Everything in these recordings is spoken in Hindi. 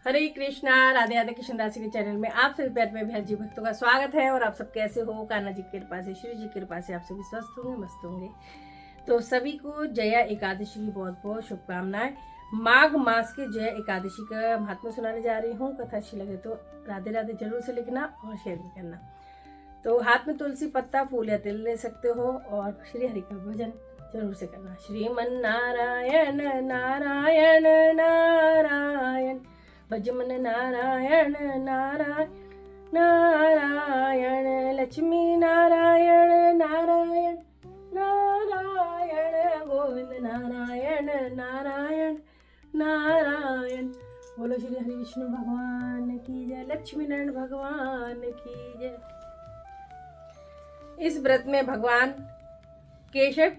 हरे कृष्णा। राधे राधे। कृष्ण दास के चैनल में आप सभी प्यारे प्यारे जी भक्तों का स्वागत है। और आप सब कैसे हो? कान्हा जी की कृपा से, श्री जी की कृपा से आप सभी स्वस्थ होंगे, मस्त होंगे। तो सभी को जया एकादशी की बहुत बहुत शुभकामनाएं। माघ मास के जया एकादशी का महात्मा सुनाने जा रही हूँ। कथा अच्छी लगे तो राधे राधे जरूर से लिखना और शेयर भी करना। तो हाथ में तुलसी पत्ता, फूल या तिल ले सकते हो और श्री हरि का भजन जरूर से करना। श्रीमन नारायण नारायण नारायण, भजमन नारायण नारायण नारायण, लक्ष्मी नारायण नारायण नारायण, गोविंद नारायण नारायण नारायण। बोलो श्री हरि विष्णु भगवान की जय, लक्ष्मी नारायण भगवान की जय। इस व्रत में भगवान केशव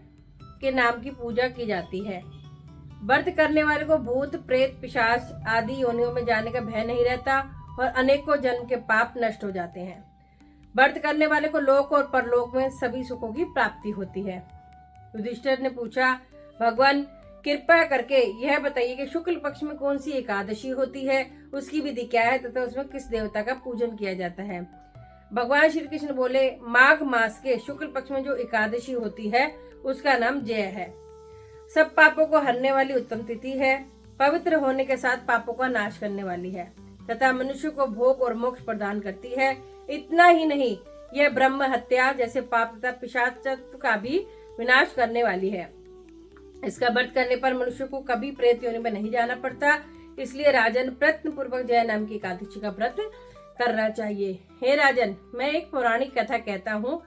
के नाम की पूजा की जाती है। व्रत करने वाले को भूत प्रेत पिशाच आदि योनियों में जाने का भय नहीं रहता और अनेकों जन्म के पाप नष्ट हो जाते हैं। व्रत करने वाले को लोक और परलोक में सभी सुखों की प्राप्ति होती है। युधिष्ठिर ने पूछा, भगवान कृपया करके यह बताइए कि शुक्ल पक्ष में कौन सी एकादशी होती है, उसकी विधि क्या है तथा उसमें किस देवता का पूजन किया जाता है। भगवान श्री कृष्ण बोले, माघ मास के शुक्ल पक्ष में जो एकादशी होती है उसका नाम जय है। सब पापों को हरने वाली उत्तम तिथि है, पवित्र होने के साथ पापों का नाश करने वाली है तथा मनुष्य को भोग और मोक्ष प्रदान करती है। इतना ही नहीं, यह ब्रह्म हत्या जैसे पाप तथा पिशाचत्व का भी विनाश करने वाली है। इसका व्रत करने पर मनुष्य को कभी प्रेत योनि में नहीं जाना पड़ता। इसलिए राजन प्रयत्न पूर्वक जय नाम की एकादशी का व्रत करना चाहिए। हे राजन, मैं एक पौराणिक कथा कहता हूँ,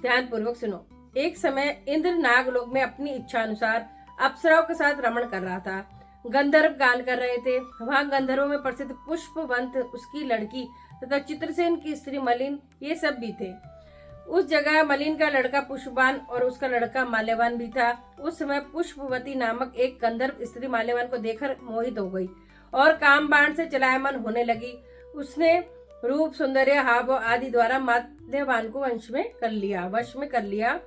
ध्यान पूर्वक सुनो। एक समय इंद्र नागलोक में अपनी इच्छा अनुसार अप्सराओं के साथ रमण कर रहा था। गंधर्व गान कर रहे थे। वहां गंधर्वों में प्रसिद्ध पुष्पवंत, उसकी लड़की तथा चित्रसेन की स्त्री मलिन, ये सब भी थे। उस जगह मलिन का लड़का पुष्पवान और उसका लड़का माल्यवान भी था। उस समय पुष्पवती नामक एक गंधर्व स्त्री माल्यवान को देखकर मोहित हो गई और काम बाण से चलायमान होने लगी। उसने रूप, सौंदर्य, हाव आदि द्वारा माल्यवान को वश में कर लिया।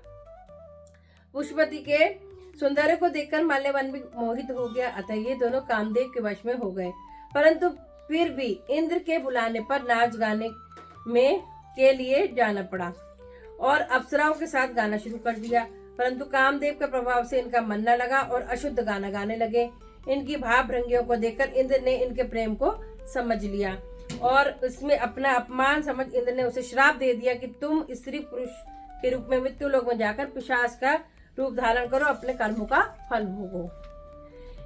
पुष्पवती के सौंदर्य को देखकर माल्यवान भी मोहित हो गया, अतः ये दोनों कामदेव के वश में हो गए। परंतु फिर भी इंद्र के बुलाने पर नाच गाने में के लिए जाना पड़ा और अप्सराओं के साथ गाना शुरू कर दिया। परंतु कामदेव के प्रभाव से इनका मन न लगा और अशुद्ध गाना गाने लगे। इनकी भाव भंगियों को देखकर इंद्र ने इनके प्रेम को समझ लिया और इसमें अपना अपमान समझ इंद्र ने उसे श्राप दे दिया कि तुम स्त्री पुरुष के रूप में मृत्यु लोक में जाकर पिशाच का रूप धारण करो, अपने कर्मों का फल भोगो।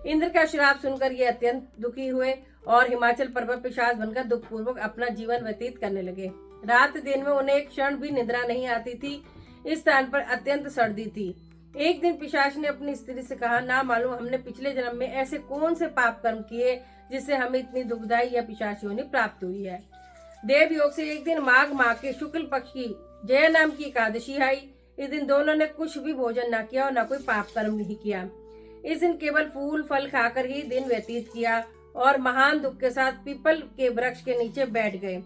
इंद्र का श्राप सुनकर ये अत्यंत दुखी हुए और हिमाचल पर्वत पिशाच बनकर दुख पूर्वक अपना जीवन व्यतीत करने लगे। रात दिन में उन्हें एक क्षण भी निद्रा नहीं आती थी। इस स्थान पर अत्यंत सर्दी थी। एक दिन पिशाच ने अपनी स्त्री से कहा, ना मालूम हमने पिछले जन्म में ऐसे कौन से पाप कर्म किए जिससे हमें इतनी दुखदायी या पिशाच योनि प्राप्त हुई है। देव योग से एक दिन माघ माह के शुक्ल पक्ष की जय नाम की एकादशी आई। इस दिन दोनों ने कुछ भी भोजन न किया और न कोई पाप कर्म नहीं किया। इस दिन केवल फूल फल खाकर ही दिन व्यतीत किया और महान दुख के साथ पीपल के वृक्ष के नीचे बैठ गए।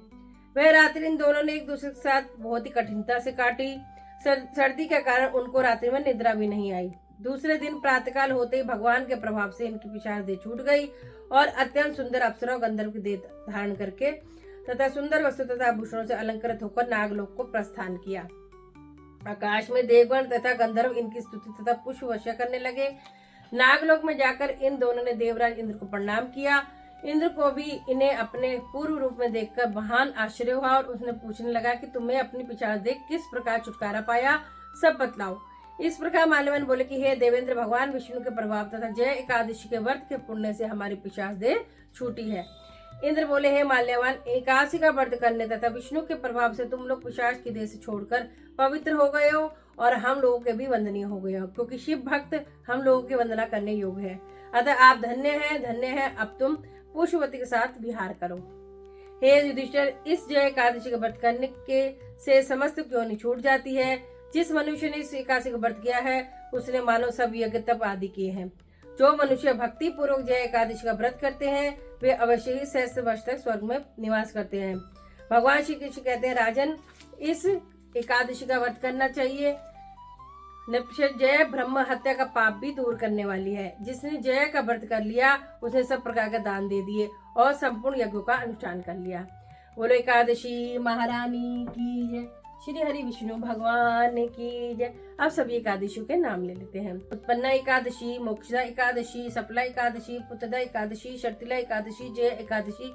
वह रात्रि इन दोनों ने एक दूसरे के साथ बहुत ही कठिनता से काटी। सर्दी के कारण उनको रात्रि में निद्रा भी नहीं आई। दूसरे दिन प्रातःकाल होते ही भगवान के प्रभाव से इनकी पिशाच देह छूट गई और अत्यंत सुंदर अप्सरा गंधर्व की देह धारण करके तथा सुंदर वस्त्र तथा आभूषणों से अलंकृत होकर नागलोक को प्रस्थान किया। आकाश में देवगण तथा गंधर्व इनकी स्तुति तथा पुष्प वर्षा करने लगे। नागलोक में जाकर इन दोनों ने देवराज इंद्र को प्रणाम किया। इंद्र को भी इन्हें अपने पूर्व रूप में देखकर महान आश्चर्य हुआ और उसने पूछने लगा कि तुम्हें अपनी पिशाच देख किस प्रकार छुटकारा पाया, सब बतलाओ। इस प्रकार माल्यवान बोले कि हे देवेंद्र, भगवान विष्णु के प्रभाव तथा जय एकादशी के व्रत के पुण्य से हमारी पिशाच देह छूटी है। इंद्र बोले, हे माल्यवान, एकादशी का व्रत करने तथा विष्णु के प्रभाव से तुम लोग पिशाच की देह से छोड़कर पवित्र हो गए हो और हम लोगों के भी वंदनीय हो गए हो, क्योंकि शिव भक्त हम लोगों की वंदना करने योग्य है। अतः आप धन्य हैं। अब तुम पुष्पवती के साथ विहार करो। हे युधिष्ठिर, इस जय एकादशी का व्रत करने के से समस्त योनि छूट जाती है। जिस मनुष्य ने इस एकादशी का व्रत किया है उसने मानो सब यज्ञ तप आदि किए हैं। जो मनुष्य भक्ति पूर्वक जय एकादशी का व्रत करते हैं वे अवश्य ही सहस्त्र वर्ष तक स्वर्ग में निवास करते हैं। भगवान श्री कृष्ण कहते हैं, राजन, इस एकादशी का व्रत करना चाहिए। जय ब्रह्म हत्या का पाप भी दूर करने वाली है। जिसने जय का व्रत कर लिया उसने सब प्रकार का दान दे दिए और संपूर्ण यज्ञों का अनुष्ठान कर लिया। बोलो एकादशी महारानी की जय, श्री हरि विष्णु भगवान की जय। अब सभी एकादशियों के नाम ले लेते हैं। उत्पन्ना एकादशी, मोक्षदा एकादशी, सफला एकादशी, पुत्रदा एकादशी, शर्तिला एकादशी, जय एकादशी,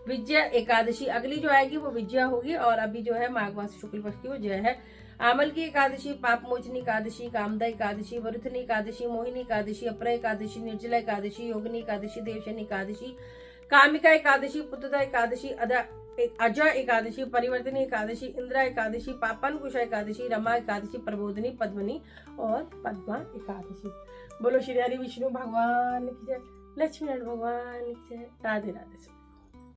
विजया एकादशी। अगली जो आएगी वो विजया होगी और अभी जो है माघ मास शुक्ल पक्ष की वो जय है। आमल की एकादशी, पाप मोचनी एकादशी, कामदा एकादशी, वरुथनी एकादशी, मोहिनी एकादशी, अपरा एकादशी, निर्जला एकादशी, योगिनी एकादशी, देवशनी एकादशी, कामिका एकादशी, पुत्रदा एकादशी, अजा एकादशी, परिवर्तनी एकादशी, इंद्रा एकादशी, पापानुकुशा एकादशी, रमा एकादशी, प्रबोधनी, पद्मनी और पद्मा एकादशी। बोलो श्री हरि विष्णु भगवान की जय, लक्ष्मी नारायण भगवान की जय। राधे राधे।